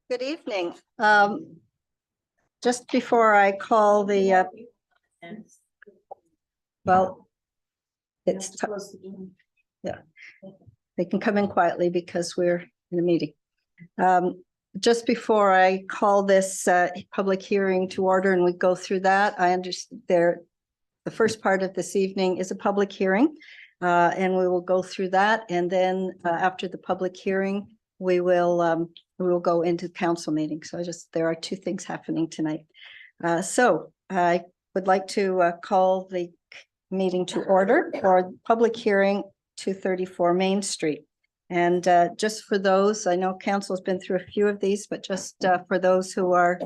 Good evening. Just before I call the, well, it's, yeah, they can come in quietly because we're in a meeting. Just before I call this public hearing to order and we go through that, I understand the first part of this evening is a public hearing, and we will go through that. And then after the public hearing, we will go into council meeting. So there are two things happening tonight. So I would like to call the meeting to order for public hearing 234 Main Street. And just for those, I know council has been through a few of these, but just for those who are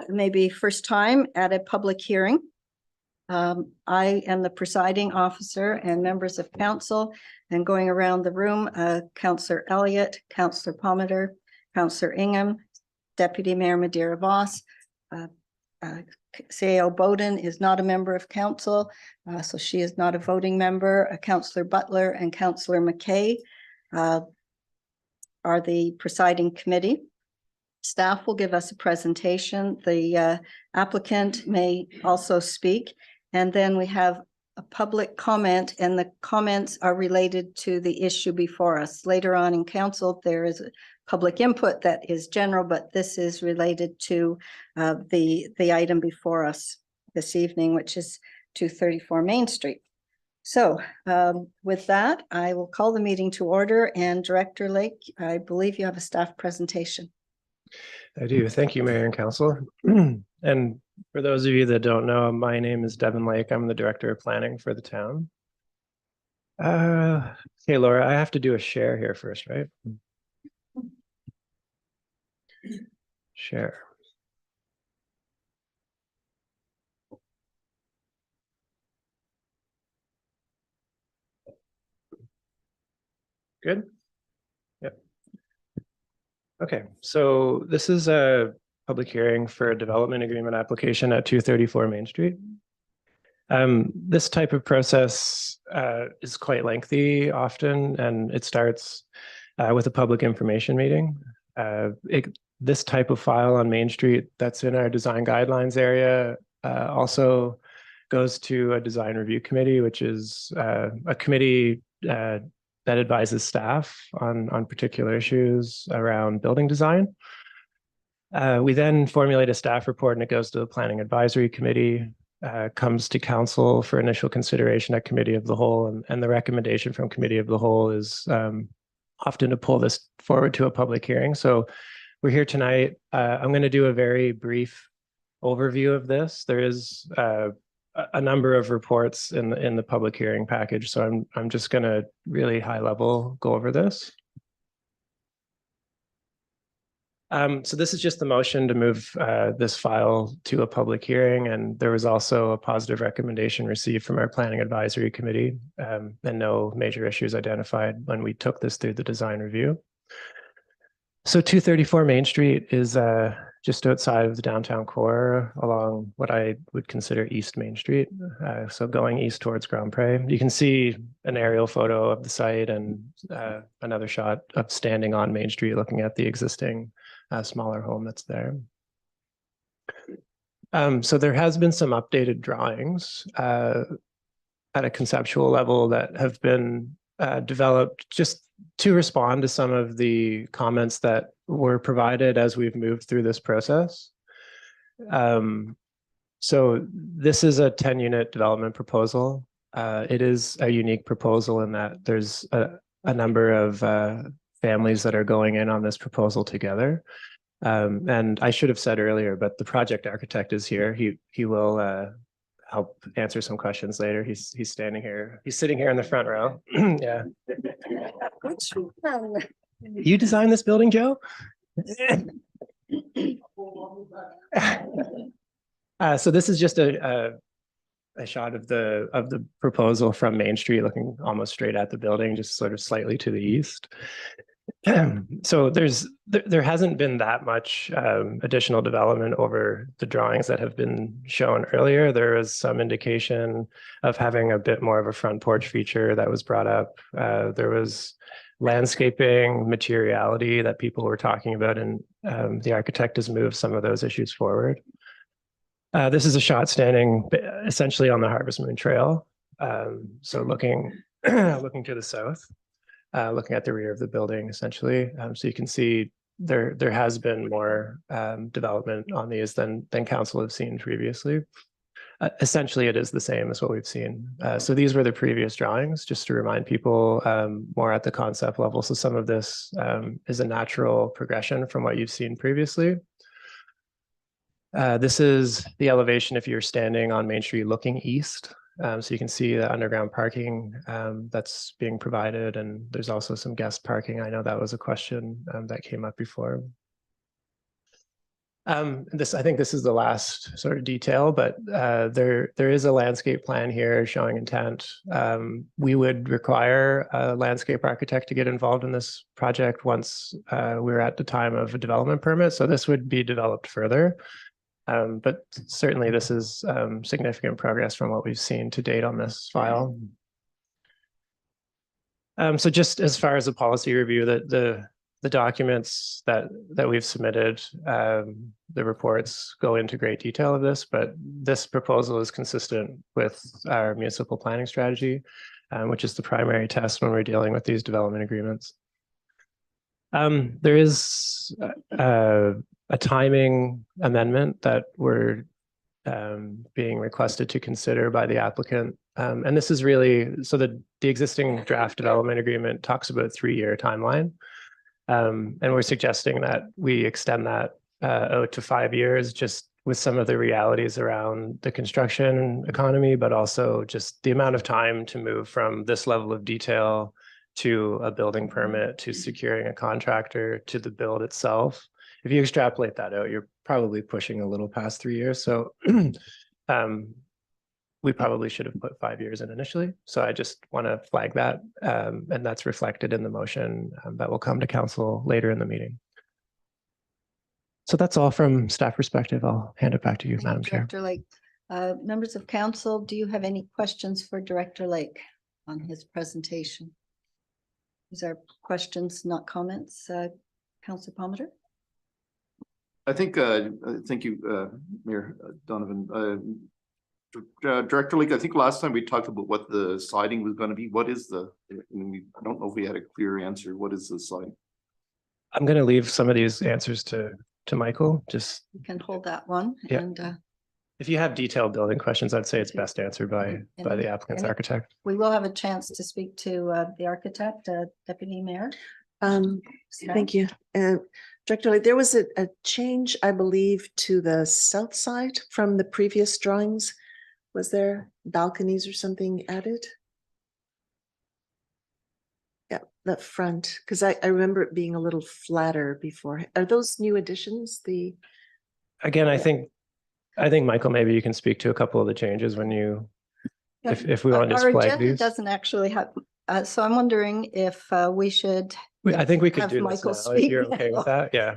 maybe first time at a public hearing, I am the presiding officer and members of council, and going around the room, Councillor Elliott, Councillor Palmater, Councillor Ingham, Deputy Mayor Madeira Voss. CAO Bowden is not a member of council, so she is not a voting member. Councillor Butler and Councillor McKay are the presiding committee. Staff will give us a presentation. The applicant may also speak. And then we have a public comment, and the comments are related to the issue before us. Later on in council, there is public input that is general, but this is related to the item before us this evening, which is 234 Main Street. So with that, I will call the meeting to order. And Director Lake, I believe you have a staff presentation. I do. Thank you, Mayor and Council. And for those of you that don't know, my name is Devin Lake. I'm the Director of Planning for the town. Okay, Laura, I have to do a share here first, right? Share. Good? Yep. Okay, so this is a public hearing for a development agreement application at 234 Main Street. This type of process is quite lengthy often, and it starts with a public information meeting. This type of file on Main Street that's in our design guidelines area also goes to a design review committee, which is a committee that advises staff on particular issues around building design. We then formulate a staff report and it goes to the planning advisory committee, comes to council for initial consideration at committee of the whole. And the recommendation from committee of the whole is often to pull this forward to a public hearing. So we're here tonight. I'm going to do a very brief overview of this. There is a number of reports in the public hearing package. So I'm just going to really high level go over this. So this is just the motion to move this file to a public hearing, and there was also a positive recommendation received from our planning advisory committee, and no major issues identified when we took this through the design review. So 234 Main Street is just outside of the downtown core along what I would consider East Main Street. So going east towards Grand Pre. You can see an aerial photo of the site and another shot of standing on Main Street looking at the existing smaller home that's there. So there has been some updated drawings at a conceptual level that have been developed just to respond to some of the comments that were provided as we've moved through this process. So this is a 10-unit development proposal. It is a unique proposal in that there's a number of families that are going in on this proposal together. And I should have said earlier, but the project architect is here. He will help answer some questions later. He's standing here. He's sitting here in the front row. Yeah. You designed this building, Joe? So this is just a shot of the proposal from Main Street, looking almost straight at the building, just sort of slightly to the east. So there hasn't been that much additional development over the drawings that have been shown earlier. There is some indication of having a bit more of a front porch feature that was brought up. There was landscaping materiality that people were talking about, and the architect has moved some of those issues forward. This is a shot standing essentially on the Harvest Moon Trail. So looking looking to the south, looking at the rear of the building, essentially. So you can see there has been more development on these than council have seen previously. Essentially, it is the same as what we've seen. So these were the previous drawings, just to remind people more at the concept level. So some of this is a natural progression from what you've seen previously. This is the elevation if you're standing on Main Street looking east. So you can see the underground parking that's being provided, and there's also some guest parking. I know that was a question that came up before. I think this is the last sort of detail, but there is a landscape plan here showing intent. We would require a landscape architect to get involved in this project once we're at the time of a development permit. So this would be developed further. But certainly this is significant progress from what we've seen to date on this file. So just as far as the policy review, the documents that we've submitted, the reports go into great detail of this, but this proposal is consistent with our municipal planning strategy, which is the primary test when we're dealing with these development agreements. There is a timing amendment that we're being requested to consider by the applicant. And this is really, so the existing draft development agreement talks about a 3-year timeline. And we're suggesting that we extend that out to 5 years, just with some of the realities around the construction economy, but also just the amount of time to move from this level of detail to a building permit, to securing a contractor, to the build itself. If you extrapolate that out, you're probably pushing a little past 3 years. So we probably should have put 5 years in initially. So I just want to flag that. And that's reflected in the motion that will come to council later in the meeting. So that's all from staff perspective. I'll hand it back to you, Madam Chair. Director Lake, members of council, do you have any questions for Director Lake on his presentation? These are questions, not comments. Councillor Palmer? I think, thank you, Mayor Donovan. Director Lake, I think last time we talked about what the siding was going to be. What is the, I don't know if we had a clear answer. What is the siding? I'm going to leave some of these answers to Michael. Just You can hold that one. Yeah. And if you have detailed building questions, I'd say it's best answered by the applicant's architect. we will have a chance to speak to the architect, Deputy Mayor. Thank you. Director Lee, there was a change, I believe, to the south side from the previous drawings. Was there balconies or something added? Yeah, the front, because I remember it being a little flatter before. Are those new additions? Again, I think Michael, maybe you can speak to a couple of the changes when you, if we want to Our display agenda these. doesn't actually have, so I'm wondering if we should. I think we could have do Michael this now, if speak you're okay now. with that. Yeah.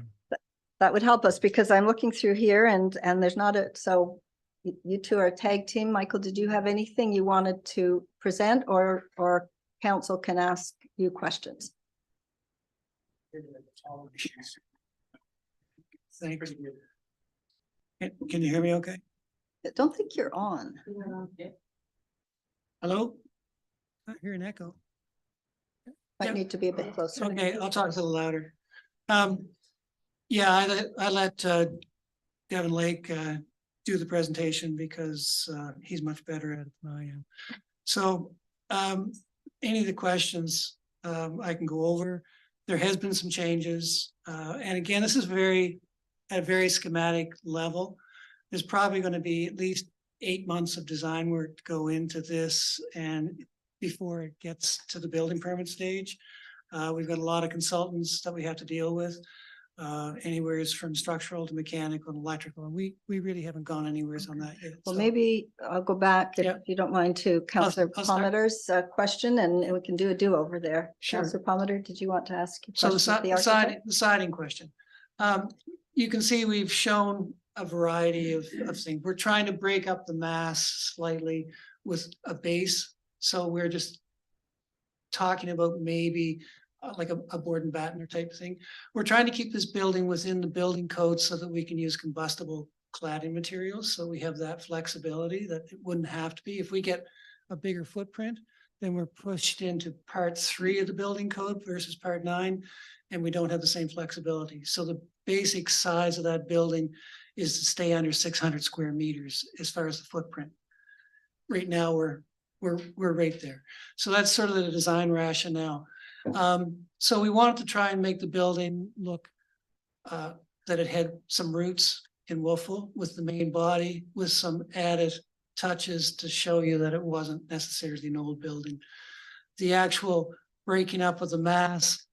That would help us because I'm looking through here and there's not a, so you two are a tag team. Michael, did you have anything you wanted to present or council can ask you questions? Thank you. Can you hear me okay? I don't think you're on. Hello? I hear an echo. Might Yeah. need to be a bit closer. Okay, I'll talk a little louder. Yeah, I let Devin Lake do the presentation because he's much better at it than I am. So any of the questions I can go over. There has been some changes. And again, this is at a very schematic level. There's probably going to be at least 8 months of design work to go into this and before it gets to the building permit stage. We've got a lot of consultants that we have to deal with, anywhere from structural to mechanical and electrical. And we really haven't gone anywhere on that yet. Well, So, maybe I'll go back if Yeah. you don't mind to Councillor I'll start. Palmer's question and we can do a do-over there. Sure. Councillor Palmer, did you want to ask a So question of the architect? the siding question. You can see we've shown a variety of things. We're trying to break up the mass slightly with a base. So we're just talking about maybe like a board and batten type thing. We're trying to keep this building within the building code so that we can use combustible cladding materials. So we have that flexibility that it wouldn't have to be. If we get a bigger footprint, then we're pushed into part 3 of the building code versus part 9, and we don't have the same flexibility. So the basic size of that building is to stay under 600 square meters as far as the footprint. Right now, we're right there. So that's sort of the design rationale. So we wanted to try and make the building look that it had some roots in Wolfville with the main body, with some added touches to show you that it wasn't necessarily an old building. The actual breaking up of the mass,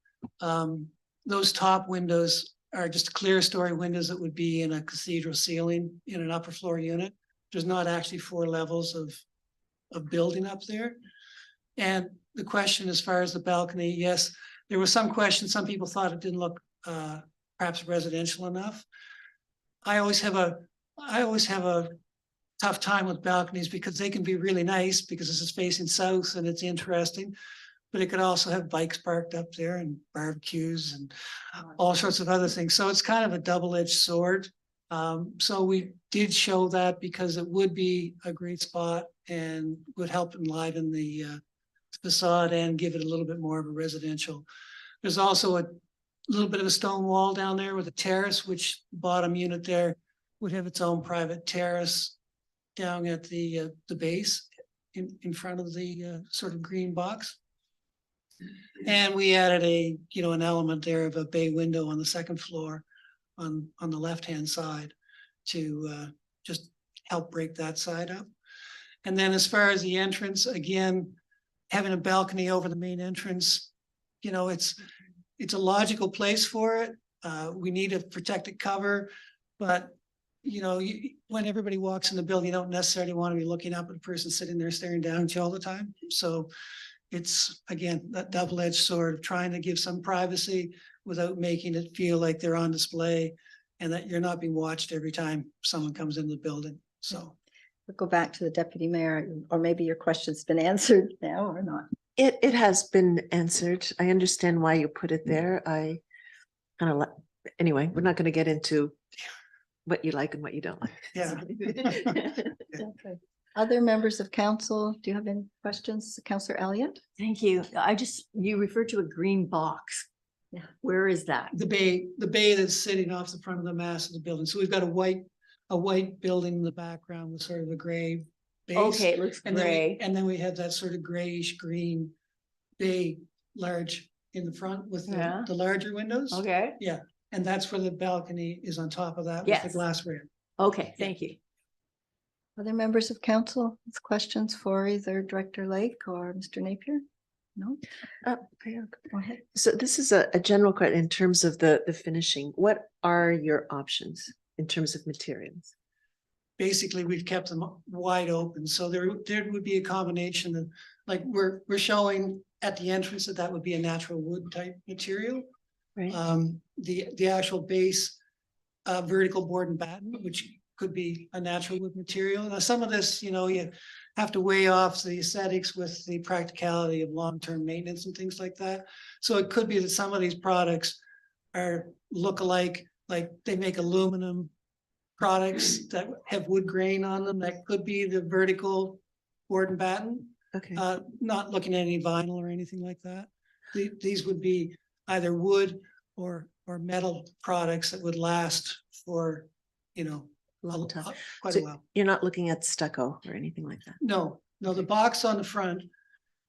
those top windows are just clear story windows that would be in a cathedral ceiling in an upper floor unit. There's not actually 4 levels of building up there. And the question as far as the balcony, yes, there was some question. Some people thought it didn't look perhaps residential enough. I always have a tough time with balconies because they can be really nice because this is facing south and it's interesting, but it could also have bikes parked up there and barbecues and all sorts of other things. So it's kind of a double-edged sword. So we did show that because it would be a great spot and would help enliven the facade and give it a little bit more of a residential. There's also a little bit of a stone wall down there with a terrace, which bottom unit there would have its own private terrace down at the base in front of the sort of green box. And we added an element there of a bay window on the second floor on the left-hand side to just help break that side up. And then as far as the entrance, again, having a balcony over the main entrance, it's a logical place for it. We need a protected cover, but when everybody walks in the building, you don't necessarily want to be looking up at a person sitting there staring down at you all the time. So it's, again, that double-edged sword of trying to give some privacy without making it feel like they're on display and that you're not being watched every time someone comes into the building. So we'll go back to the deputy mayor, or maybe your question's been answered now or not. It has been answered. I understand why you put it there. I kind of anyway, we're not going to get into what you like and what you don't like. Yeah. Okay. Other members of council, do you have any questions? Councillor Elliott? Thank you. You referred to a green box. Yeah. Where is that? The bay that's sitting off the front of the mass of the building. So we've got a white building in the background with sort of a gray base. Okay, it looks And gray. then we have that sort of grayish green bay large in the front with Yeah. the larger windows. Okay, And that's where the balcony is on top of that with the Yes. glass rim. okay, thank you. Other members of council with questions for either Director Lake or Mr. Napier? No? Go ahead. So this is a general question in terms of the finishing. What are your options in terms of materials? Basically, we've kept them wide open. So there would be a combination of, like, we're showing at the entrance that would be a natural wood type material. Right. The actual base vertical board and batten, which could be a natural wood material. Now, some of this, you have to weigh off the aesthetics with the practicality of long-term maintenance and things like that. So it could be that some of these products look alike, like they make aluminum products that have wood grain on them. That could be the vertical board and batten. Okay. Not looking at any vinyl or anything like that. These would be either wood or metal products that would last for, Long time. quite So a while. you're not looking at stucco or anything like that? No, the box on the front,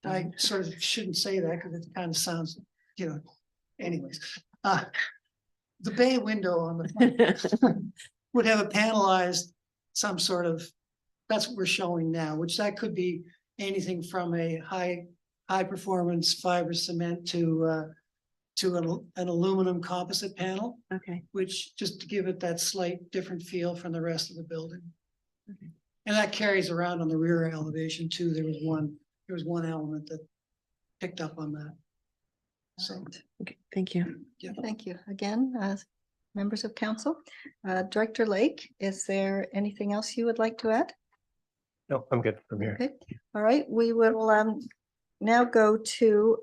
I sort of shouldn't say that because it kind of sounds, anyways. The bay window on the front would have a panelized, some sort of, that's what we're showing now, which that could be anything from a high performance fiber cement to an aluminum composite panel, Okay. which just to give it that slight different feel from the rest of the building. Okay. And that carries around on the rear elevation too. There was one element that picked up on that. So, Okay. Thank you. yeah. Thank you again, members of council. Director Lake, is there anything else you would like to add? No, I'm good from here. Okay, all right, we will now go to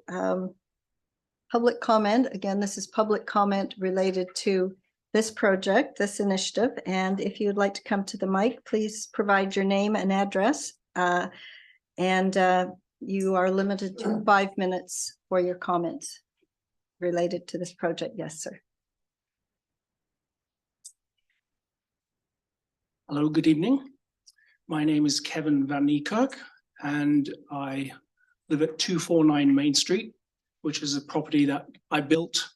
public comment. Again, this is public comment related to this project, this initiative. And if you'd like to come to the mic, please provide your name and address. You are limited to 5 minutes for your comments related to this project. Yes, sir. Hello, good evening. My name is Kevin Van Niekerk, and I live at 249 Main Street, which is a property that I built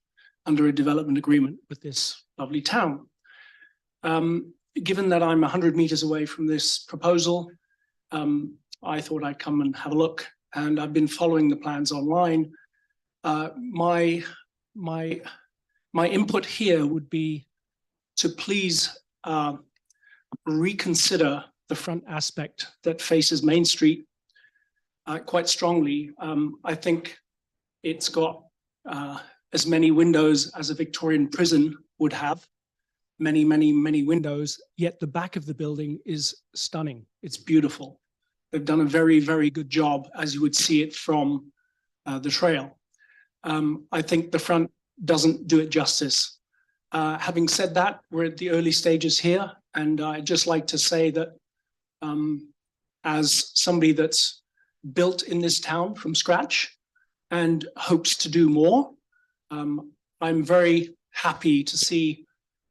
under a development agreement with this lovely town. Given that I'm 100 meters away from this proposal, I thought I'd come and have a look, and I've been following the plans online. My input here would be to please reconsider the front aspect that faces Main Street quite strongly. I think it's got as many windows as a Victorian prison would have, many, many, many windows, yet the back of the building is stunning. It's beautiful. They've done a very, very good job, as you would see it from the trail. I think the front doesn't do it justice. Having said that, we're at the early stages here, and I'd just like to say that as somebody that's built in this town from scratch and hopes to do more, I'm very happy to see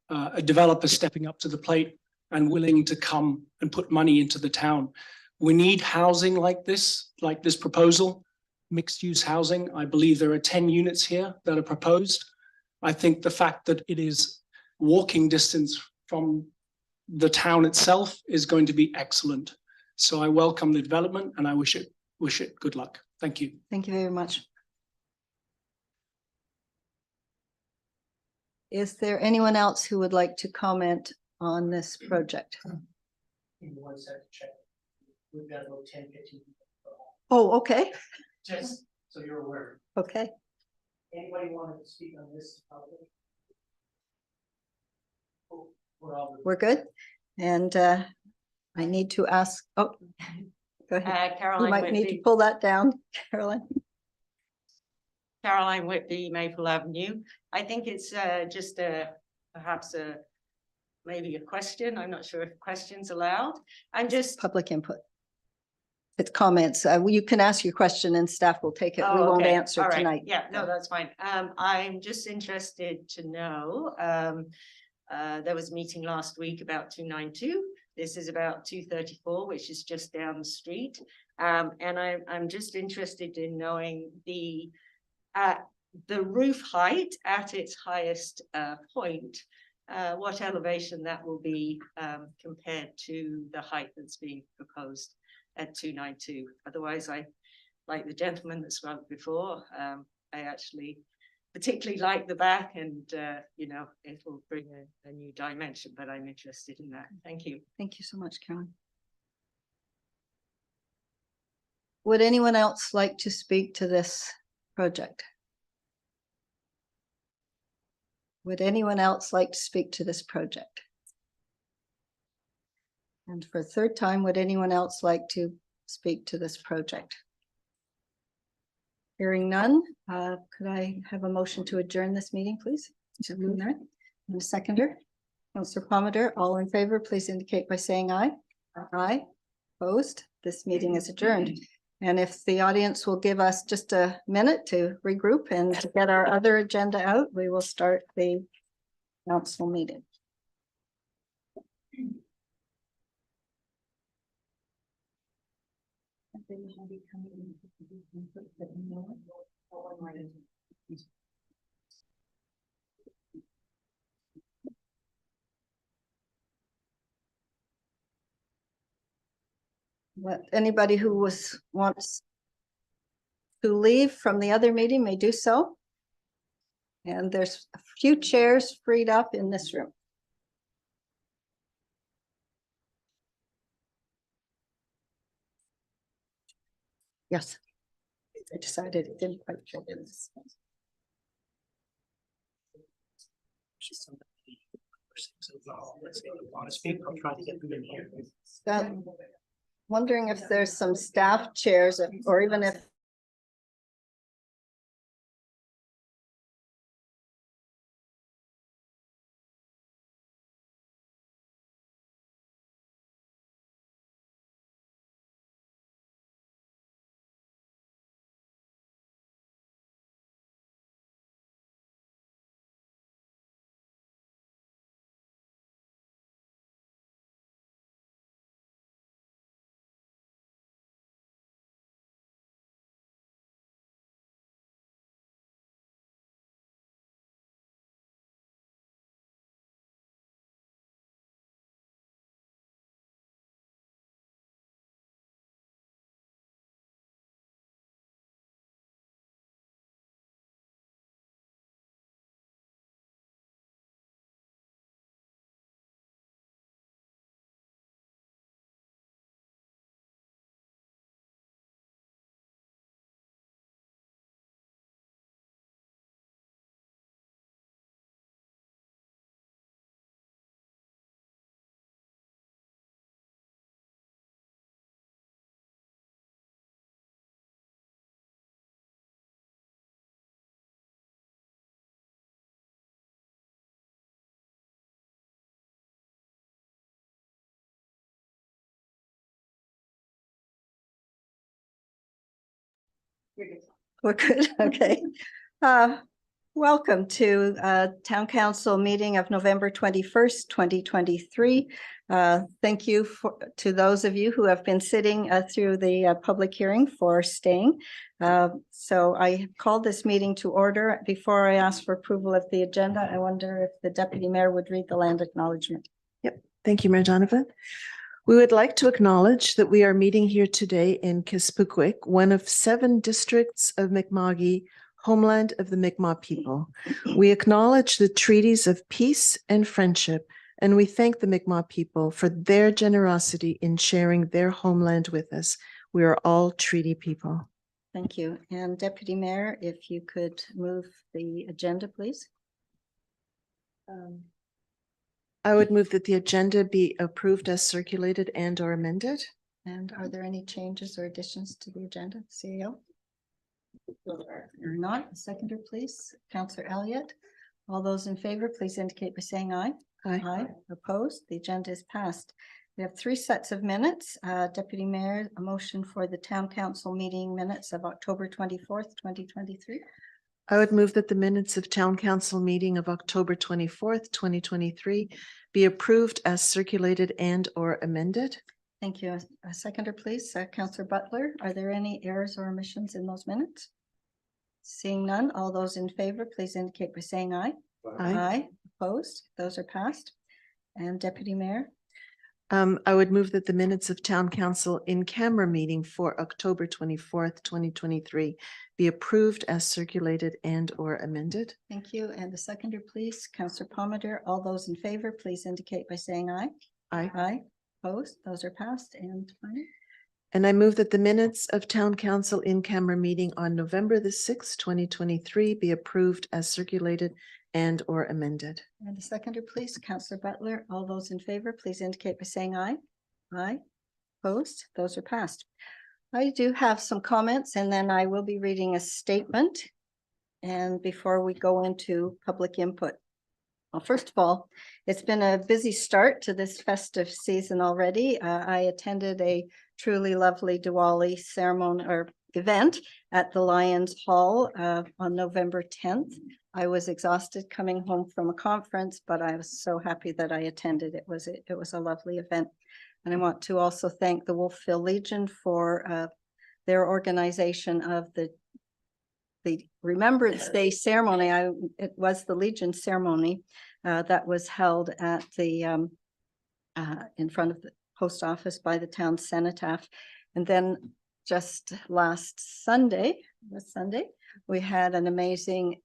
a developer stepping up to the plate and willing to come and put money into the town. We need housing like this proposal, mixed use housing. I believe there are 10 units here that are proposed. I think the fact that it is walking distance from the town itself is going to be excellent. So I welcome the development, and I wish it good luck. Thank you. Thank you very much. Is there anyone else who would like to comment on this project? We've got about 10, 15. Oh, okay. Just so you're aware. Okay. Anybody wanted to speak on this topic? We're good. And I need to ask, oh, go ahead. You Caroline might need to Whitby, pull that down, Caroline. Maple Avenue. I think it's just perhaps maybe a question. I'm not sure if questions allowed. I'm just. Public input. It's comments. You can ask your question and staff will take it. We Oh, won't okay. answer All right. tonight. Yeah, no, that's fine. I'm just interested to know, there was a meeting last week about 292. This is about 234, which is just down the street. And I'm just interested in knowing the roof height at its highest point, what elevation that will be compared to the height that's being proposed at 292. Otherwise, I, like the gentleman that spoke before, I actually particularly like the back, and you know, it will bring a new dimension, but I'm interested in that. Thank you. Thank you so much, Caroline. Would anyone else like to speak to this project? Would anyone else like to speak to this project? And for a third time, would anyone else like to speak to this project? Hearing none, could I have a motion to adjourn this meeting, please? And a seconder, Councillor Palmer, all in favor, please indicate by saying aye. Aye. Opposed? This meeting is adjourned. And if the audience will give us just a minute to regroup and to get our other agenda out, we will start the council meeting. But anybody who wants to leave from the other meeting may do so. And there's a few chairs freed up in this room. Yes. I decided it didn't quite fit in this. Wondering if there's some staff chairs or even if We're good, okay. Welcome to Town Council meeting of November 21st, 2023. Thank you to those of you who have been sitting through the public hearing for staying. So I called this meeting to order. Before I ask for approval of the agenda, I wonder if the Deputy Mayor would read the land acknowledgement. Yep. Thank you, Mayor Donovan. We would like to acknowledge that we are meeting here today in Kispukwik, one of 7 districts of Mi'kma'ki, homeland of the Mi'kmaq people. We acknowledge the treaties of peace and friendship, and we thank the Mi'kmaq people for their generosity in sharing their homeland with us. We are all treaty people. Thank you. And Deputy Mayor, if you could move the agenda, please. I would move that the agenda be approved as circulated and or amended. And are there any changes or additions to the agenda, CEO? Or not? A seconder, please. Councillor Elliott. All those in favor, please indicate by saying aye. Aye. Opposed? The agenda is passed. We have 3 sets of minutes. Deputy Mayor, a motion for the Town Council meeting minutes of October 24th, 2023. I would move that the minutes of Town Council meeting of October 24th, 2023 be approved as circulated and or amended. Thank you. A seconder, please. Councillor Butler, are there any errors or omissions in those minutes? Seeing none, all those in favor, please indicate by saying aye. Aye. Opposed? Those are passed. And Deputy Mayor? I would move that the minutes of Town Council in camera meeting for October 24th, 2023 be approved as circulated and or amended. Thank you. And the seconder, please. Councillor Palmer, all those in favor, please indicate by saying aye. Aye. Opposed? Those are passed. And finally, And I move that the minutes of Town Council in camera meeting on November the 6th, 2023 be approved as circulated and or amended. and the seconder, please. Councillor Butler, all those in favor, please indicate by saying aye. Opposed? Those are passed. I do have some comments and then I will be reading a statement. And before we go into public input. Well, first of all, it's been a busy start to this festive season already. I attended a truly lovely Diwali ceremony or event at the Lions Hall on November 10th. I was exhausted coming home from a conference, but I was so happy that I attended. It was a lovely event. And I want to also thank the Wolfville Legion for their organization of the Remembrance Day ceremony. It was the Legion ceremony that was held at the in front of the post office by the town cenotaph. And then just last Sunday, we had an amazing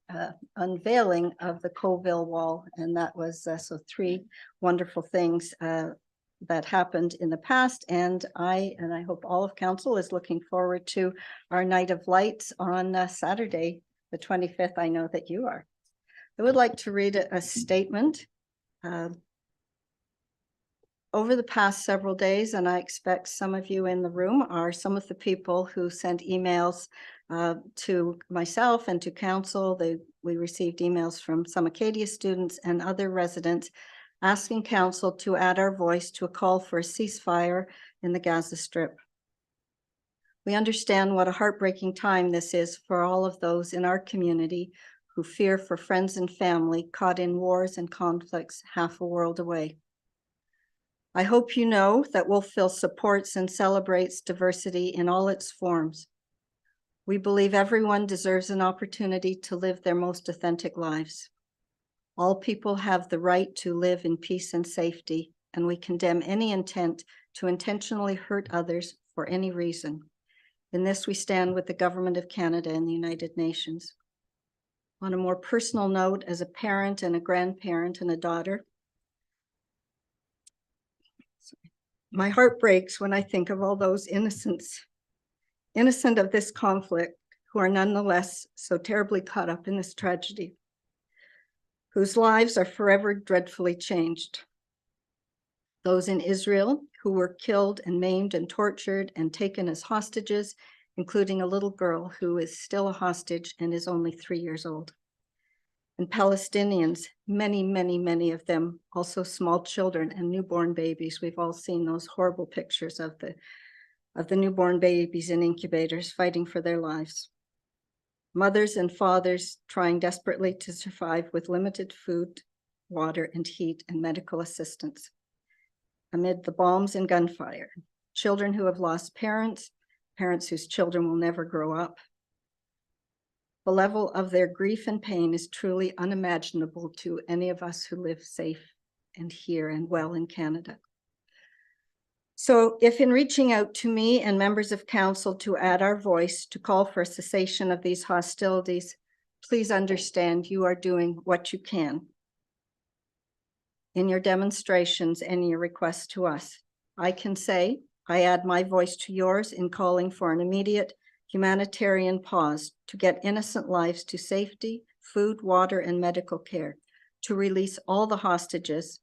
unveiling of the Coville Wall, and that was so 3 wonderful things that happened in the past. And I hope all of council is looking forward to our Night of Lights on Saturday, the 25th. I know that you are. I would like to read a statement. Over the past several days, and I expect some of you in the room are some of the people who sent emails to myself and to council. We received emails from some Acadia students and other residents asking council to add our voice to a call for a ceasefire in the Gaza Strip. We understand what a heartbreaking time this is for all of those in our community who fear for friends and family caught in wars and conflicts half a world away. I hope you know that Wolfville supports and celebrates diversity in all its forms. We believe everyone deserves an opportunity to live their most authentic lives. All people have the right to live in peace and safety, and we condemn any intent to intentionally hurt others for any reason. In this, we stand with the Government of Canada and the United Nations. On a more personal note, as a parent and a grandparent and a daughter, my heart breaks when I think of all those innocent of this conflict, who are nonetheless so terribly caught up in this tragedy, whose lives are forever dreadfully changed. Those in Israel who were killed and maimed and tortured and taken as hostages, including a little girl who is still a hostage and is only 3 years old. And Palestinians, many of them, also small children and newborn babies. We've all seen those horrible pictures of the newborn babies in incubators fighting for their lives. mothers and fathers trying desperately to survive with limited food, water, and heat and medical assistance. Amid the bombs and gunfire, children who have lost parents, parents whose children will never grow up. The level of their grief and pain is truly unimaginable to any of us who live safe and here and well in Canada. So if in reaching out to me and members of council to add our voice to call for a cessation of these hostilities, please understand you are doing what you can in your demonstrations and your requests to us. I can say I add my voice to yours in calling for an immediate humanitarian pause to get innocent lives to safety, food, water, and medical care, to release all the hostages,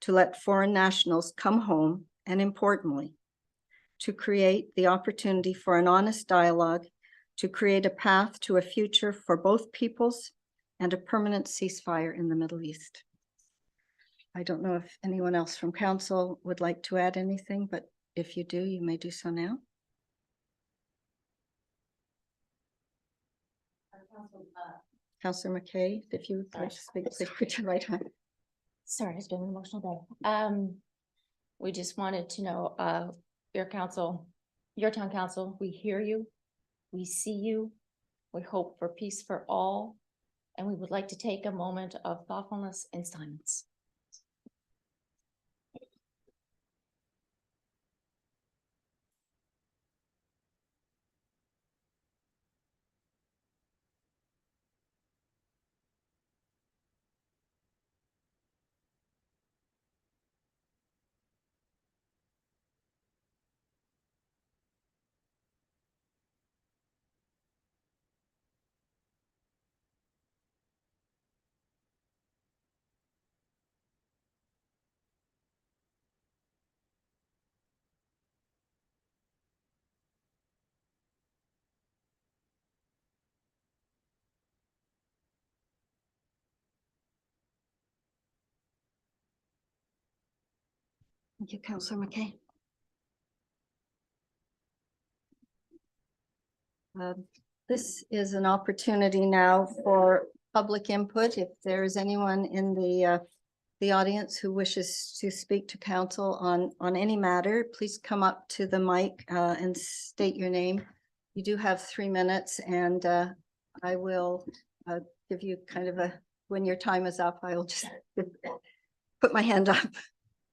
to let foreign nationals come home, and importantly, to create the opportunity for an honest dialogue, to create a path to a future for both peoples and a permanent ceasefire in the Middle East. I don't know if anyone else from council would like to add anything, but if you do, you may do so now. Councillor McKay, if you would like to speak, please put your right hand. Sorry, it's been an emotional day. We just wanted to know, your council, your town council, we hear you, we see you, we hope for peace for all, and we would like to take a moment of thoughtfulness and silence. Thank you, Councillor McKay. This is an opportunity now for public input. If there is anyone in the audience who wishes to speak to council on any matter, please come up to the mic and state your name. You do have 3 minutes, and I will give you kind of a, when your time is up, I'll just put my hand up.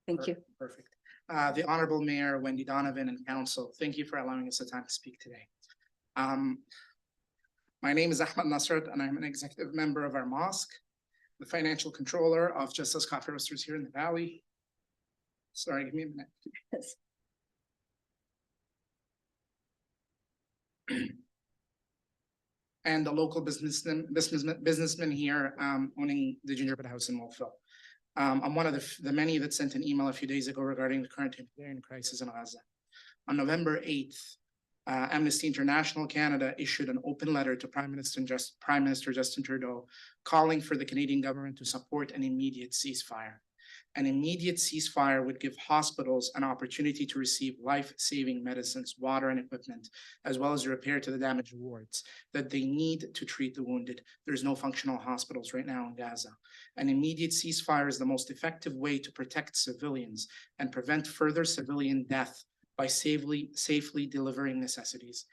Thank you. Perfect. The Honorable Mayor, Wendy Donovan, and Council, thank you for allowing us the time to speak today. My name is Ahmed Nasrat, and I'm an executive member of our mosque, the financial controller of Justice Coffee Roasters here in the Valley. Sorry, give me a minute. And the local businessman here owning the Gingerbread House in Wolfville. I'm one of the many that sent an email a few days ago regarding the current humanitarian crisis in Gaza. On November 8th, Amnesty International Canada issued an open letter to Prime Minister Justin Trudeau, calling for the Canadian government to support an immediate ceasefire. An immediate ceasefire would give hospitals an opportunity to receive life-saving medicines, water, and equipment, as well as repair to the damaged wards that they need to treat the wounded. There's no functional hospitals right now in Gaza. An immediate ceasefire is the most effective way to protect civilians and prevent further civilian death by safely delivering necessities.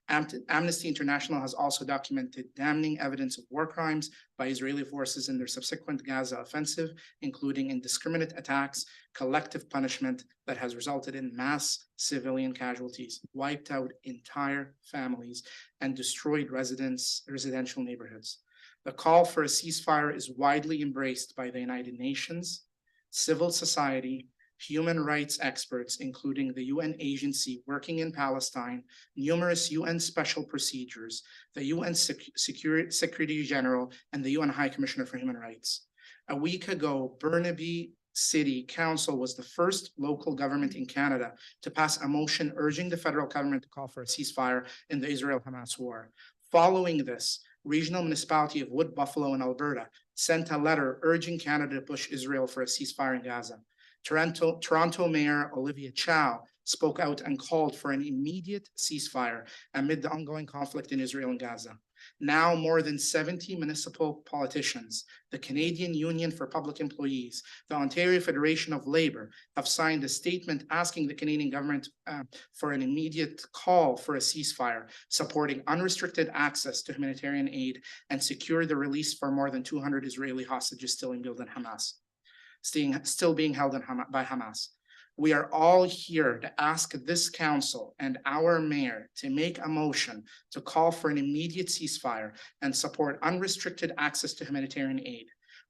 Amnesty International has also documented damning evidence of war crimes by Israeli forces in their subsequent Gaza offensive, including indiscriminate attacks, collective punishment that has resulted in mass civilian casualties, wiped out entire families, and destroyed residential neighborhoods. The call for a ceasefire is widely embraced by the United Nations, civil society, human rights experts, including the UN agency working in Palestine, numerous UN special procedures, the UN Secretary General, and the UN High Commissioner for Human Rights. A week ago, Burnaby City Council was the first local government in Canada to pass a motion urging the federal government to call for a ceasefire in the Israel-Hamas war. Following this, regional municipality of Wood Buffalo in Alberta sent a letter urging Canada to push Israel for a ceasefire in Gaza. Toronto Mayor Olivia Chow spoke out and called for an immediate ceasefire amid the ongoing conflict in Israel and Gaza. Now more than 70 municipal politicians, the Canadian Union for Public Employees, the Ontario Federation of Labor have signed a statement asking the Canadian government for an immediate call for a ceasefire, supporting unrestricted access to humanitarian aid and secure the release for more than 200 Israeli hostages still in Hamas, still being held by Hamas. We are all here to ask this council and our mayor to make a motion to call for an immediate ceasefire and support unrestricted access to humanitarian aid.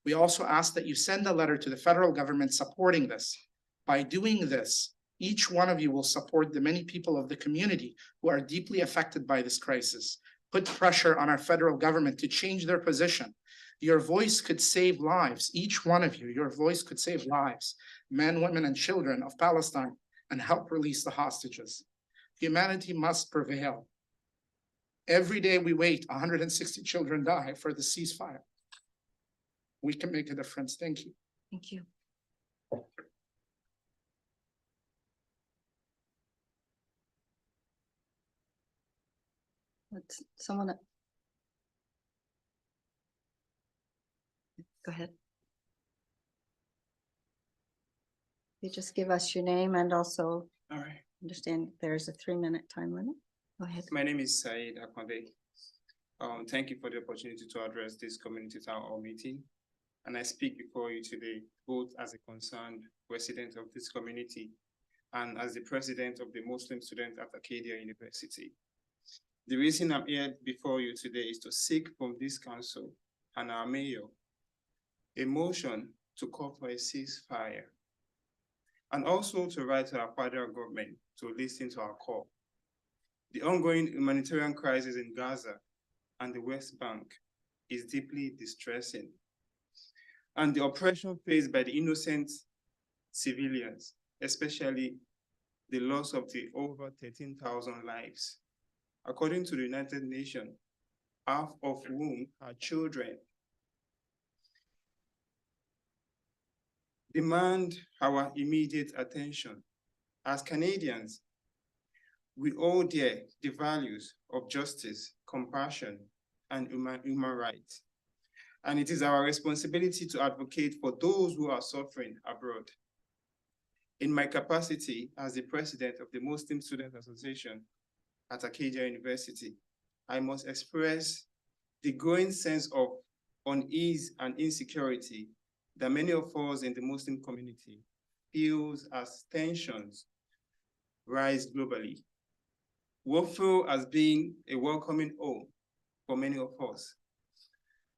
We also ask that you send a letter to the federal government supporting this. By doing this, each one of you will support the many people of the community who are deeply affected by this crisis. Put pressure on our federal government to change their position. Your voice could save lives, each one of you, your voice could save lives, men, women, and children of Palestine, and help release the hostages. Humanity must prevail. Every day we wait, 160 children die for the ceasefire. We can make a difference. Thank you. Thank you. Let's someone. Go ahead. You just give us your name and also All right. understand there's a 3-minute time limit. Go ahead. My name is Saeed Akwande. Thank you for the opportunity to address this community town hall meeting. And I speak before you today, both as a concerned resident of this community and as the president of the Muslim students at Acadia University. The reason I'm here before you today is to seek from this council and our mayor a motion to call for a ceasefire, and also to write to our federal government to listen to our call. The ongoing humanitarian crisis in Gaza and the West Bank is deeply distressing, and the oppression faced by the innocent civilians, especially the loss of the over 13,000 lives. According to the United Nations, half of whom are children, demand our immediate attention. As Canadians, we hold dear the values of justice, compassion, and human rights. And it is our responsibility to advocate for those who are suffering abroad. In my capacity as the president of the Muslim Student Association at Acadia University, I must express the growing sense of unease and insecurity that many of us in the Muslim community feels as tensions rise globally. Warfare has been a welcoming home for many of us.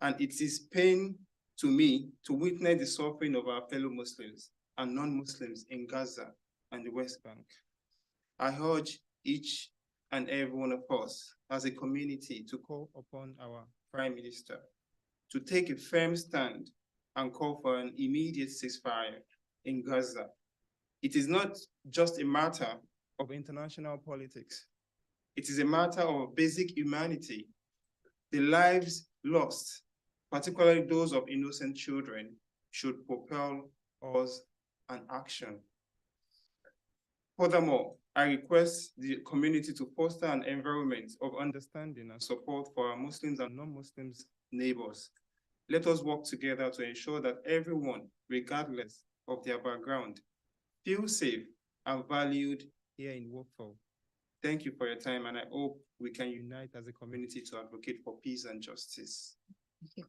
And it is pain to me to witness the suffering of our fellow Muslims and non-Muslims in Gaza and the West Bank. I urge each and every one of us as a community to call upon our Prime Minister to take a firm stand and call for an immediate ceasefire in Gaza. It is not just a matter of international politics. It is a matter of basic humanity. The lives lost, particularly those of innocent children, should propel us an action. Furthermore, I request the community to foster an environment of understanding and support for our Muslims and non-Muslims neighbors. Let us work together to ensure that everyone, regardless of their background, feels safe and valued here in Wolfville. Thank you for your time, and I hope we can unite as a community to advocate for peace and justice. Thank you.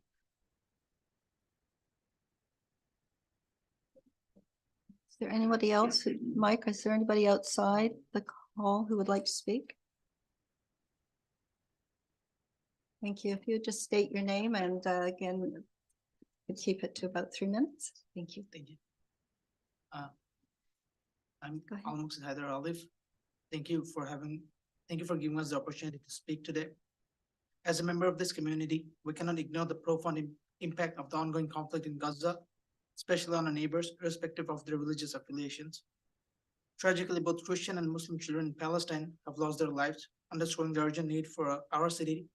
Is there anybody else? Mike, is there anybody outside the call who would like to speak? Thank you. If you just state your name and again, we'll keep it to about 3 minutes. Thank you. Thank you. I'm Go ahead. almost Heather Olive. Thank you for giving us the opportunity to speak today. As a member of this community, we cannot ignore the profound impact of the ongoing conflict in Gaza, especially on our neighbors, irrespective of their religious affiliations. Tragically, both Christian and Muslim children in Palestine have lost their lives, underscoring the urgent need for our city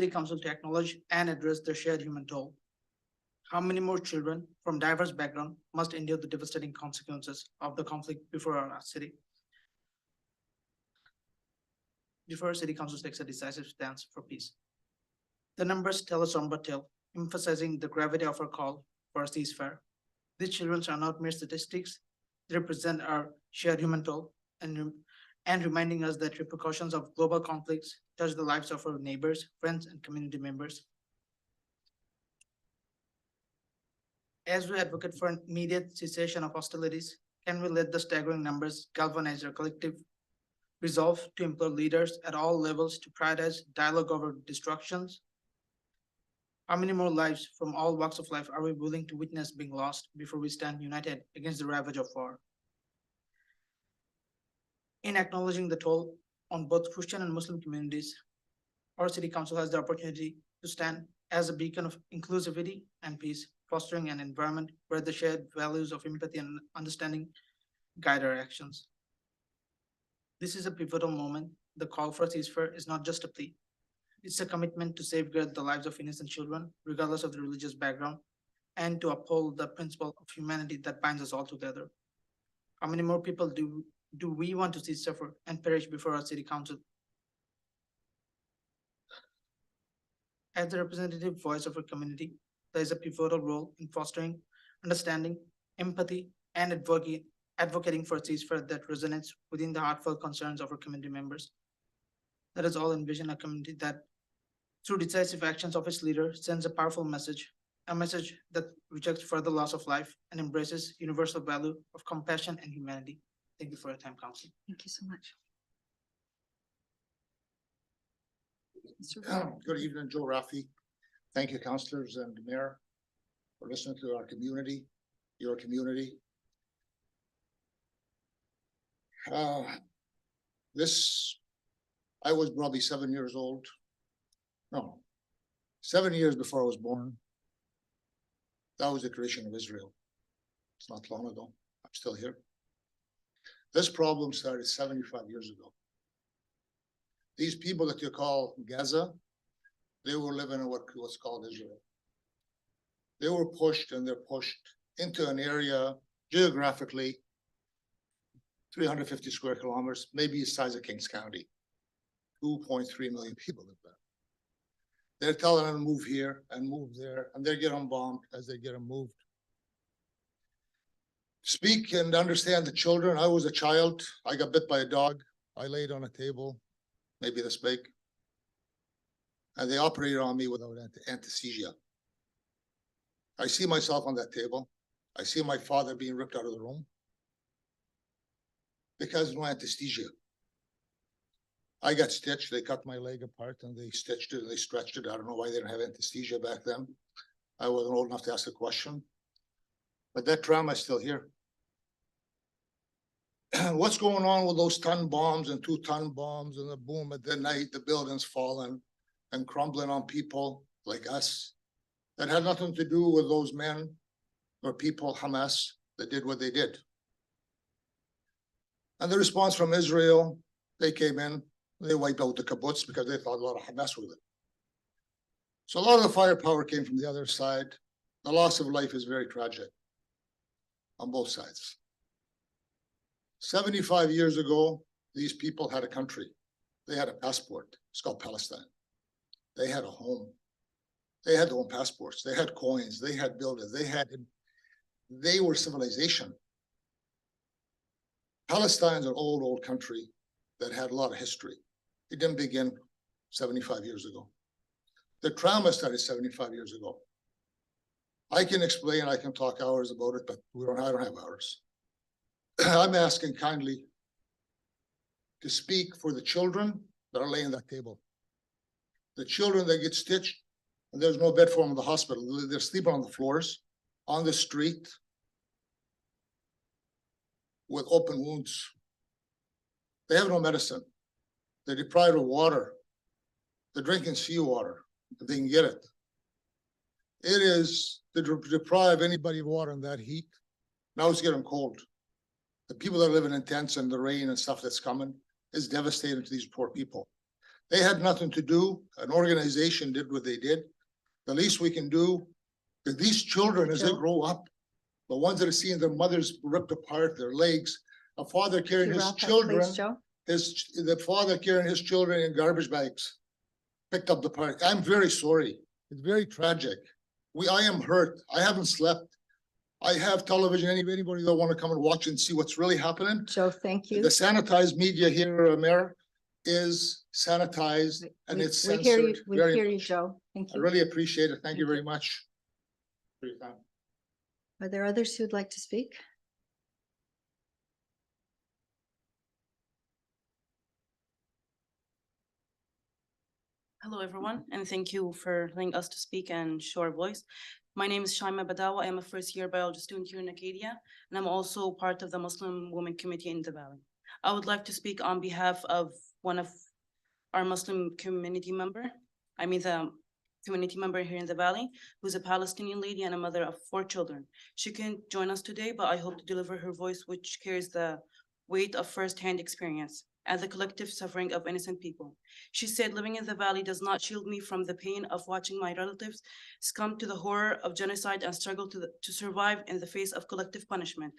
council to acknowledge and address their shared human toll. How many more children from diverse backgrounds must endure the devastating consequences of the conflict before our city council takes a decisive stance for peace? The numbers tell a somber tale, emphasizing the gravity of our call for a ceasefire. These children are not mere statistics. They represent our shared human toll and reminding us that repercussions of global conflicts touch the lives of our neighbors, friends, and community members. As we advocate for an immediate cessation of hostilities, can we let the staggering numbers galvanize our collective resolve to implore leaders at all levels to prioritize dialogue over destructions? How many more lives from all walks of life are we willing to witness being lost before we stand united against the ravage of war? In acknowledging the toll on both Christian and Muslim communities, our city council has the opportunity to stand as a beacon of inclusivity and peace, fostering an environment where the shared values of empathy and understanding guide our actions. This is a pivotal moment. The call for a ceasefire is not just a plea. It's a commitment to safeguard the lives of innocent children, regardless of the religious background, and to uphold the principle of humanity that binds us all together. How many more people do we want to see suffer and perish before our city council? As the representative voice of our community, there is a pivotal role in fostering understanding, empathy, and advocating for a ceasefire that resonates within the heartfelt concerns of our community members. Let us all envision a community that, through decisive actions of its leader, sends a powerful message, a message that rejects further loss of life and embraces universal value of compassion and humanity. Thank you for your time, Council. Thank you so much. Good evening, Joe Raffi. Thank you, councillors and mayor, for listening to our community, your community. I was probably 7 years old. No, 7 years before I was born. That was the creation of Israel. It's not long ago. I'm still here. This problem started 75 years ago. These people that you call Gaza, they were living in what's called Israel. They were pushed and they're pushed into an area geographically 350 square kilometers, maybe the size of Kings County. 2.3 million people live there. They're telling them to move here and move there, and they're getting bombed as they get them moved. Speak and understand the children. I was a child. I got bit by a dog. I laid on a table, maybe this big, and they operated on me without anesthesia. I see myself on that table. I see my father being ripped out of the room because no anesthesia. I got stitched. They cut my leg apart and they stitched it and they stretched it. I don't know why they didn't have anesthesia back then. I wasn't old enough to ask a question. But that trauma is still here. What's going on with those ton bombs and 2-ton bombs and the boom at the night, the buildings falling and crumbling on people like us? That had nothing to do with those men or people, Hamas, that did what they did. And the response from Israel, they came in, they wiped out the kibbutz because they thought a lot of Hamas with it. So a lot of the firepower came from the other side. The loss of life is very tragic on both sides. 75 years ago, these people had a country. They had a passport. It's called Palestine. They had a home. They had their own passports. They had coins. They had buildings. They were civilization. Palestine's an old country that had a lot of history. It didn't begin 75 years ago. The trauma started 75 years ago. I can explain, I can talk hours about it, but I don't have hours. I'm asking kindly to speak for the children that are laying that table. The children that get stitched and there's no bed for them in the hospital. They're sleeping on the floors, on the street, with open wounds. They have no medicine. They're deprived of water. They're drinking seawater if they can get it. It is to deprive anybody of water in that heat. Now it's getting cold. The people that are living in tents and the rain and stuff that's coming is devastating to these poor people. They had nothing to do. An organization did what they did. The least we can do is these children, as they grow up, the ones that are seeing their mothers ripped apart, their legs, a father carrying his children, the father carrying his children in garbage bags, picked up the part. I'm very sorry. It's very tragic. I am hurt. I haven't slept. I have television. Anybody that want to come and watch and see what's really happening? Joe, thank you. The sanitized media here, Mayor, is sanitized and We- it's We hear you, censored we very hear you, much. Joe. Thank I you. really appreciate it. Thank you very much. For your time. Are there others who'd like to speak? Hello, everyone, and thank you for letting us to speak and show our voice. My name is Shaima Badawa. I am a first-year biology student here in Acadia, and I'm also part of the Muslim Women Committee in the Valley. I would like to speak on behalf of one of our Muslim community member. I mean, the community member here in the Valley, who's a Palestinian lady and a mother of 4 children. She can't join us today, but I hope to deliver her voice, which carries the weight of firsthand experience and the collective suffering of innocent people. She said, living in the Valley does not shield me from the pain of watching my relatives succumb to the horror of genocide and struggle to survive in the face of collective punishment.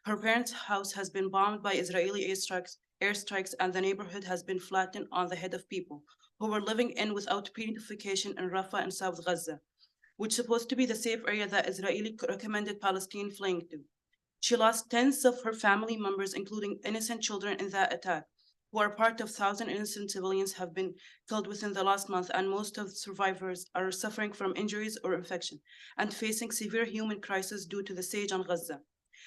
Her parents' house has been bombed by Israeli airstrikes, and the neighborhood has been flattened on the head of people who were living in without pre-notification in Rafah and South Gaza, which is supposed to be the safe area that Israeli recommended Palestine fleeing to. She lost tens of her family members, including innocent children, in that attack, who are part of 1,000 innocent civilians have been killed within the last month, and most of the survivors are suffering from injuries or infection and facing severe human crisis due to the siege on Gaza.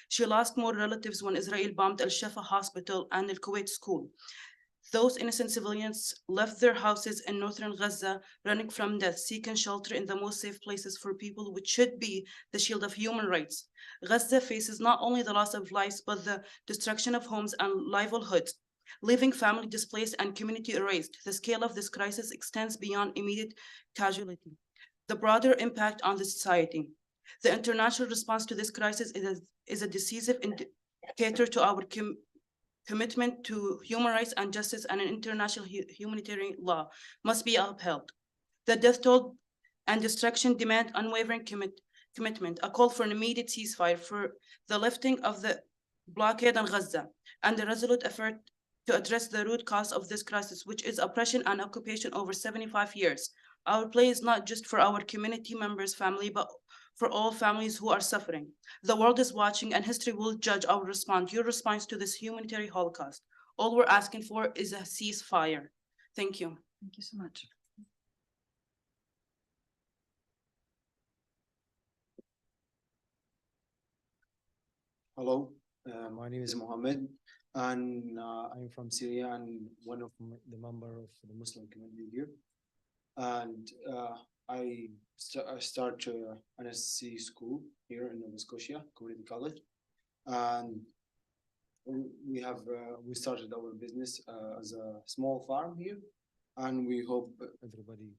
She lost more relatives when Israel bombed Al-Shafa hospital and Al Kuwait school. Those innocent civilians left their houses in northern Gaza, running from death, seeking shelter in the most safe places for people, which should be the shield of human rights. Gaza faces not only the loss of lives, but the destruction of homes and livelihoods, leaving family displaced and community erased. The scale of this crisis extends beyond immediate casualty. The broader impact on the society. The international response to this crisis is a decisive indicator to our commitment to human rights and justice, and an international humanitarian law must be upheld. The death toll and destruction demand unwavering commitment, a call for an immediate ceasefire, for the lifting of the blockade on Gaza, and a resolute effort to address the root cause of this crisis, which is oppression and occupation over 75 years. Our plea is not just for our community members' family, but for all families who are suffering. The world is watching, and history will judge our response, your response to this humanitarian holocaust. All we're asking for is a ceasefire. Thank you. Thank you so much. Hello, my name is Mohammed, and I'm from Syria and one of the member of the Muslim community here. And I start NSC school here in Nova Scotia Community College, and we started our business as a small farm here, and we hope everybody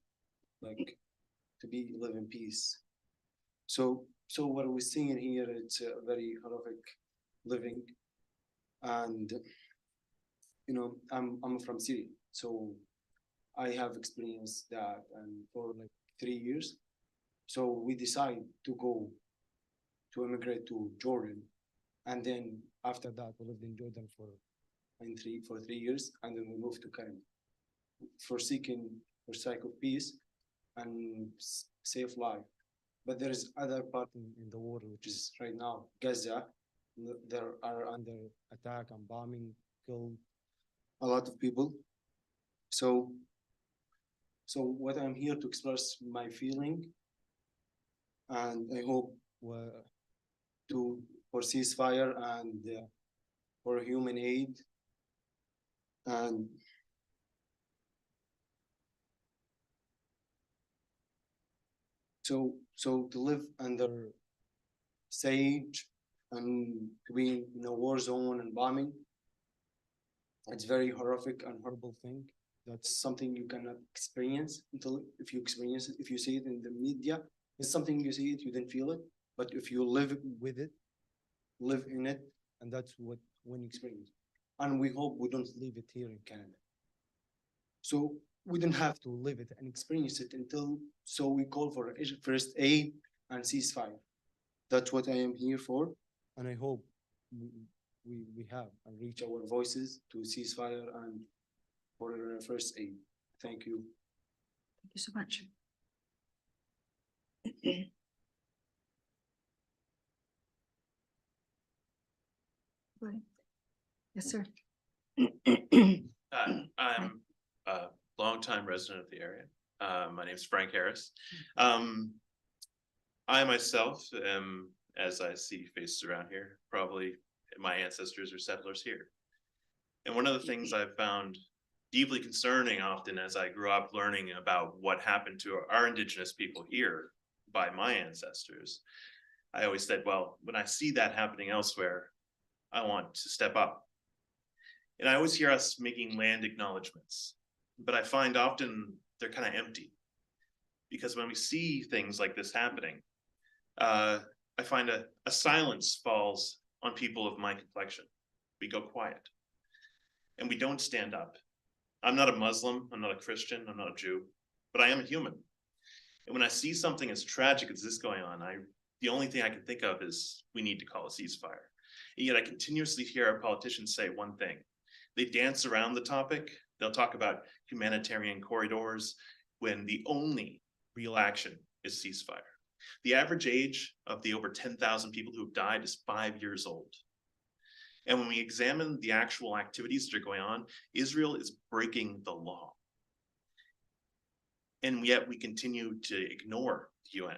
to live in peace. So what we're seeing here, it's a very horrific living, and I'm from Syria, so I have experienced that, and for 3 years. So we decide to immigrate to Jordan, and then after that we lived in Jordan for 3 years, and then we moved to Canada for sake of peace and safe life. But there is other part in the world, which is right now Gaza. They are under attack and bombing, killed a lot of people. So what I'm here to express my feeling, and I hope for ceasefire and for human aid, and so to live under siege and to be in a war zone and bombing, it's very horrific and horrible thing. That's something you cannot experience until if you experience it. If you see it in the media, it's something you see it, you didn't feel it. But if you live with it, live in it, and that's when you experience. And we hope we don't leave it here in Canada. So we don't have to live it and experience it so we call for first aid and ceasefire. That's what I am here for. And I hope we have and reach our voices to ceasefire and for first aid. Thank you. Thank you so much. Right. Yes, sir. I'm a longtime resident of the area. My name is Frank Harris. I myself am, as I see faces around here, probably my ancestors are settlers here. And one of the things I've found deeply concerning often as I grew up learning about what happened to our indigenous people here by my ancestors, I always said, well, when I see that happening elsewhere, I want to step up. And I always hear us making land acknowledgements, but I find often they're kind of empty. Because when we see things like this happening, I find a silence falls on people of my complexion. We go quiet and we don't stand up. I'm not a Muslim, I'm not a Christian, I'm not a Jew, but I am a human. And when I see something as tragic as this going on, the only thing I can think of is we need to call a ceasefire. And yet I continuously hear our politicians say one thing. They dance around the topic. They'll talk about humanitarian corridors when the only real action is ceasefire. The average age of the over 10,000 people who have died is 5 years old. And when we examine the actual activities that are going on, Israel is breaking the law. And yet we continue to ignore the UN,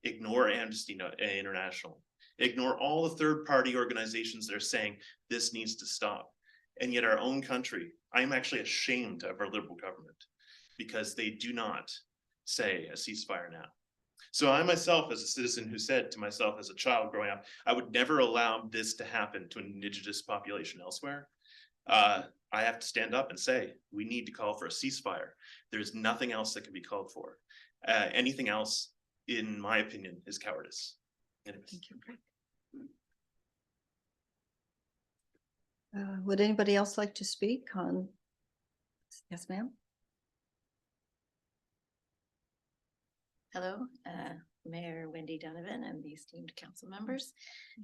ignore Amnesty International, ignore all the third-party organizations that are saying this needs to stop. And yet our own country, I'm actually ashamed of our liberal government because they do not say a ceasefire now. So I myself, as a citizen who said to myself as a child growing up, I would never allow this to happen to an indigenous population elsewhere. I have to stand up and say, we need to call for a ceasefire. There's nothing else that can be called for. Anything else, in my opinion, is cowardice. Anyways. Thank you. Would anybody else like to speak on? Yes, ma'am. Hello, Mayor Wendy Donovan and the esteemed council members.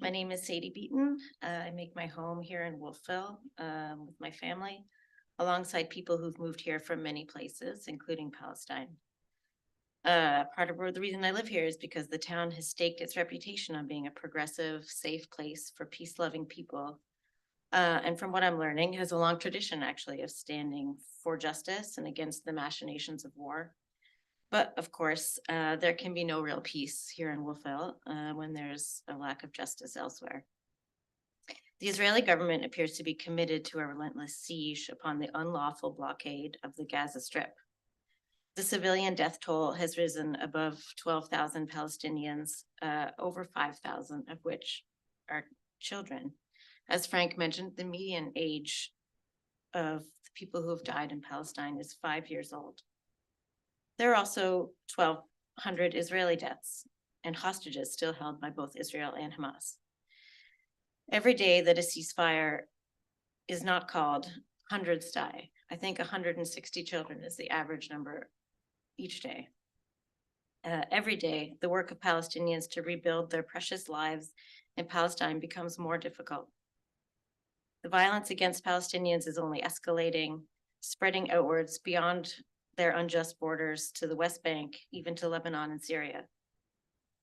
My name is Sadie Beaton. I make my home here in Wolfville with my family, alongside people who've moved here from many places, including Palestine. Part of the reason I live here is because the town has staked its reputation on being a progressive, safe place for peace-loving people. And from what I'm learning, has a long tradition actually of standing for justice and against the machinations of war. But of course, there can be no real peace here in Wolfville when there's a lack of justice elsewhere. The Israeli government appears to be committed to a relentless siege upon the unlawful blockade of the Gaza Strip. The civilian death toll has risen above 12,000 Palestinians, over 5,000 of which are children. As Frank mentioned, the median age of the people who have died in Palestine is 5 years old. There are also 1,200 Israeli deaths and hostages still held by both Israel and Hamas. Every day that a ceasefire is not called, hundreds die. I think 160 children is the average number each day. Every day, the work of Palestinians to rebuild their precious lives in Palestine becomes more difficult. The violence against Palestinians is only escalating, spreading outwards beyond their unjust borders to the West Bank, even to Lebanon and Syria.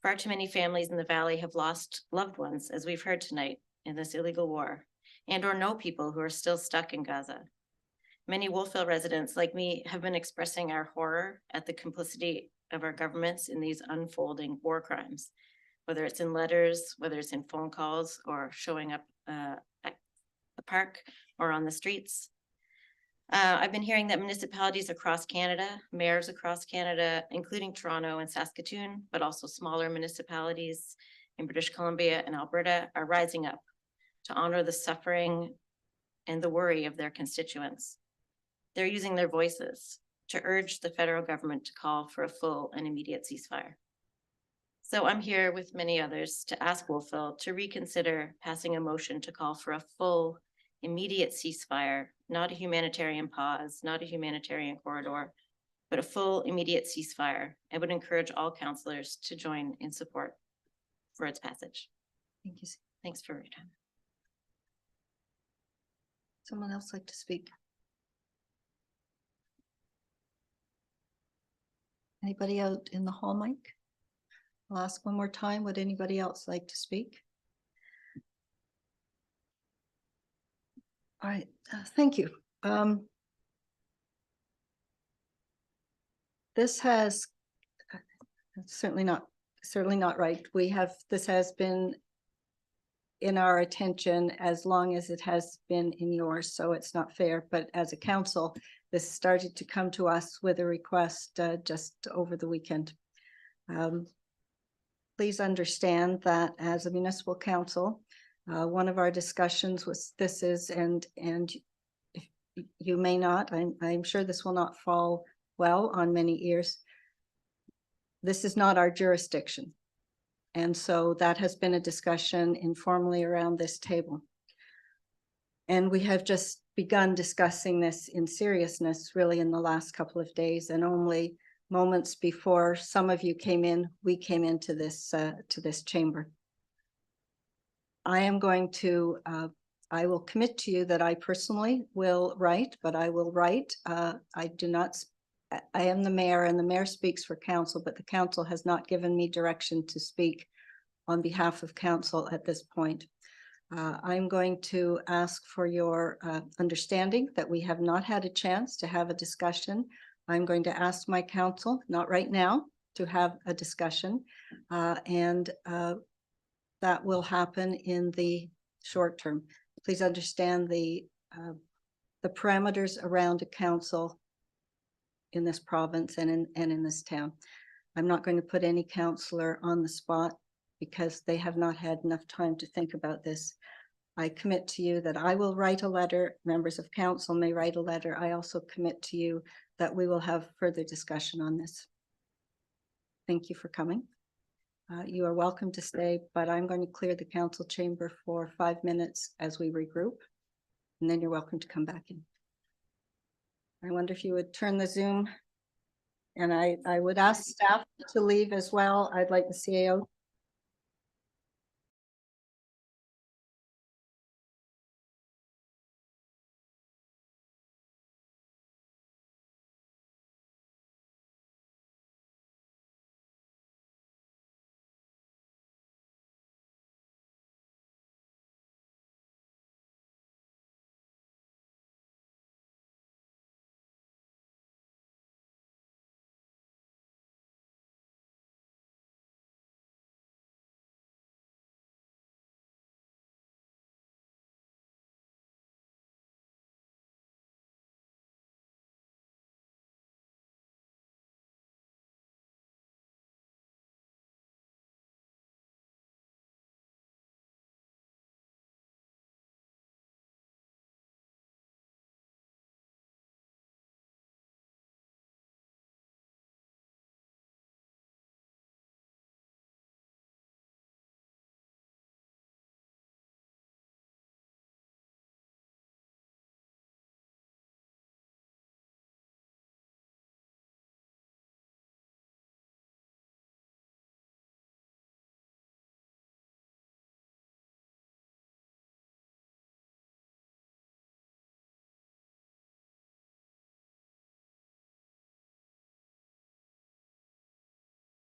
Far too many families in the valley have lost loved ones, as we've heard tonight, in this illegal war, and or know people who are still stuck in Gaza. Many Wolfville residents, like me, have been expressing our horror at the complicity of our governments in these unfolding war crimes, whether it's in letters, whether it's in phone calls, or showing up at the park or on the streets. I've been hearing that municipalities across Canada, mayors across Canada, including Toronto and Saskatoon, but also smaller municipalities in British Columbia and Alberta, are rising up to honor the suffering and the worry of their constituents. They're using their voices to urge the federal government to call for a full and immediate ceasefire. So I'm here with many others to ask Wolfville to reconsider passing a motion to call for a full, immediate ceasefire, not a humanitarian pause, not a humanitarian corridor, but a full, immediate ceasefire. I would encourage all councillors to join in support for its passage. Thank you. Thanks for your time. Someone else like to speak? Anybody out in the hall mic? I'll ask one more time. Would anybody else like to speak? All right, thank you. This has certainly not right. This has been in our attention as long as it has been in yours, so it's not fair. But as a council, this started to come to us with a request just over the weekend. Please understand that as a municipal council, one of our discussions was this is, and if you may not, I'm sure this will not fall well on many ears. This is not our jurisdiction. And so that has been a discussion informally around this table. And we have just begun discussing this in seriousness really in the last couple of days, and only moments before some of you came in, we came into this to this chamber. I am going to, I will commit to you that I personally will write, but I will write. I do not, I am the mayor and the mayor speaks for council, but the council has not given me direction to speak on behalf of council at this point. I'm going to ask for your understanding that we have not had a chance to have a discussion. I'm going to ask my council, not right now, to have a discussion, and that will happen in the short term. Please understand the parameters around a council in this province and in this town. I'm not going to put any councillor on the spot because they have not had enough time to think about this. I commit to you that I will write a letter. Members of council may write a letter. I also commit to you that we will have further discussion on this. Thank you for coming. You are welcome to stay, but I'm going to clear the council chamber for 5 minutes as we regroup, and then you're welcome to come back in. I wonder if you would turn the Zoom, and I would ask staff to leave as well. I'd like the CAO